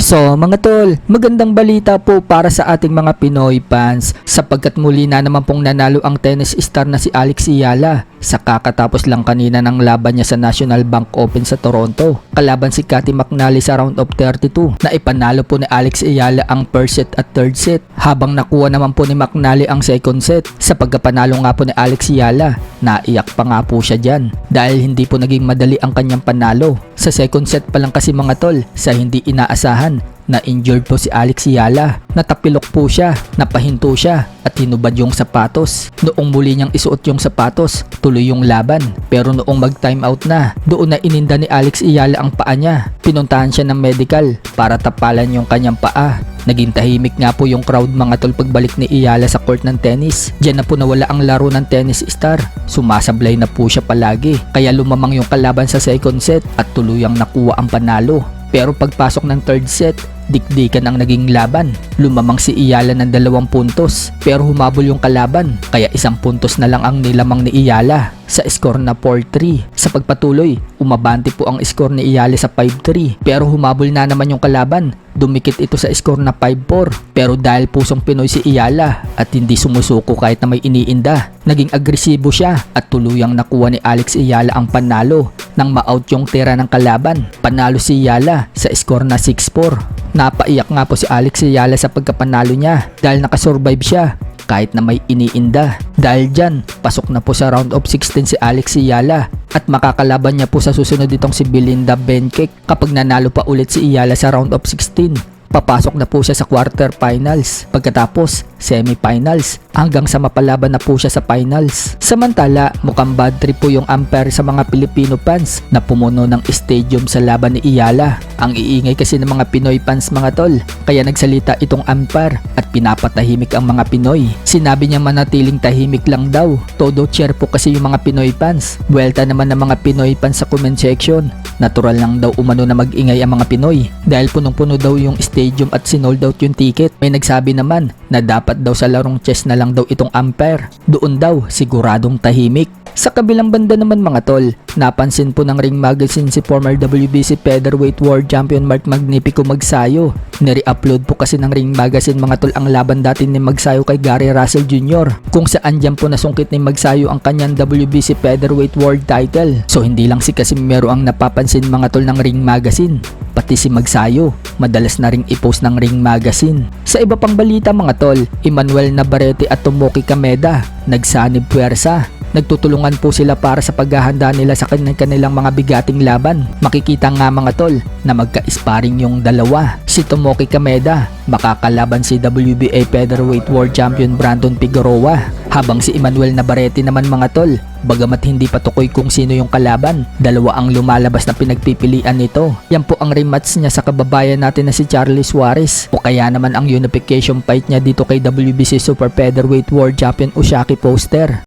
So mga tol, magandang balita po para sa ating mga Pinoy fans sapagkat muli na naman pong nanalo ang tennis star na si Alex Eala sa kakatapos lang kanina ng laban niya sa National Bank Open sa Toronto. Kalaban si Cathie McNally sa round of 32 na ipanalo po ni Alex Eala ang first set at third set habang nakuha naman po ni McNally ang second set. Sa pagkapanalo nga po ni Alex Eala, naiyak pa nga po siya dyan dahil hindi po naging madali ang kanyang panalo. Sa second set pa lang kasi mga tol, sa hindi inaasahan na injured po si Alex Eala. Natapilok po siya, napahinto siya at hinubad yung sapatos. Noong muli niyang isuot yung sapatos, tuloy yung laban. Pero noong mag-time out na, doon na ininda ni Alex Eala ang paa niya. Pinuntahan siya ng medical para tapalan yung kanyang paa. Naging tahimik nga po yung crowd mga tol pagbalik ni Eala sa court ng tennis. Diyan na po nawala ang laro ng tennis star. Sumasablay na po siya palagi. Kaya lumamang yung kalaban sa second set at tuluyang nakuha ang panalo. Pero pagpasok ng third set, dikdikan ang naging laban. Lumamang si Eala ng 2 puntos pero humabol yung kalaban kaya 1 puntos na lang ang nilamang ni Eala sa score na 4-3. Sa pagpatuloy, umabante po ang score ni Eala sa 5-3 pero humabol na naman yung kalaban. Dumikit ito sa score na 5-4 pero dahil pusong Pinoy si Eala at hindi sumusuko kahit na may iniinda, naging agresibo siya at tuluyang nakuha ni Alex Eala ang panalo nang ma-out yung tira ng kalaban. Panalo si Eala sa score na 6-4. Napaiyak nga po si Alex Eala sa pagkapanalo niya dahil nakasurvive siya kahit na may iniinda. Dahil dyan, pasok na po sa round of 16 si Alex Eala at makakalaban niya po sa susunod itong si Belinda Bencic kapag nanalo pa ulit si Eala sa round of 16. Papasok na po siya sa quarterfinals, pagkatapos semifinals hanggang sa mapalaban na po siya sa finals. Samantala, mukhang bad trip po yung umpire sa mga Filipino fans na pumuno ng stadium sa laban ni Eala. Ang iingay kasi ng mga Pinoy fans mga tol, kaya nagsalita itong umpire at pinapatahimik ang mga Pinoy. Sinabi niya manatiling tahimik lang daw. Todo cheer po kasi yung mga Pinoy fans. Buwelta naman ng mga Pinoy fans sa comment section. Natural lang daw umano na mag-ingay ang mga Pinoy dahil punong-puno daw yung stadium at sinold out yung ticket. May nagsabi naman na dapat daw sa larong chess na lang daw itong umpire. Doon daw siguradong tahimik. Sa kabilang banda naman mga tol, napansin po ng Ring Magazine si former WBC Featherweight World Champion Mark Magnifico Magsayo. Nire-upload po kasi ng Ring Magazine mga tol ang laban dati ni Magsayo kay Gary Russell Jr. kung saan dyan po nasungkit ni Magsayo ang kanyang WBC Featherweight World title. So hindi lang si Casimero ang napapansin mga tol ng Ring Magazine, pati si Magsayo madalas na ring i-post ng Ring Magazine. Sa iba pang balita mga tol, Emmanuel Navarrete at Tomoki Kameda nagsanib puwersa. Nagtutulungan po sila para sa paghahanda nila sa kanilang mga bigating laban. Makikita nga mga tol na magka-sparring yung dalawa. Si Tomoki Kameda makakalaban si WBA Featherweight World Champion Brandon Figueroa, habang si Emmanuel Navarrete naman mga tol, bagamat hindi pa tukoy kung sino yung kalaban, dalawa ang lumalabas na pinagpipilian nito. Yan po ang rematch niya sa kababayan natin na si Charlie Suarez o kaya naman ang unification fight niya dito kay WBC Super Featherweight World Champion Usyaki Foster.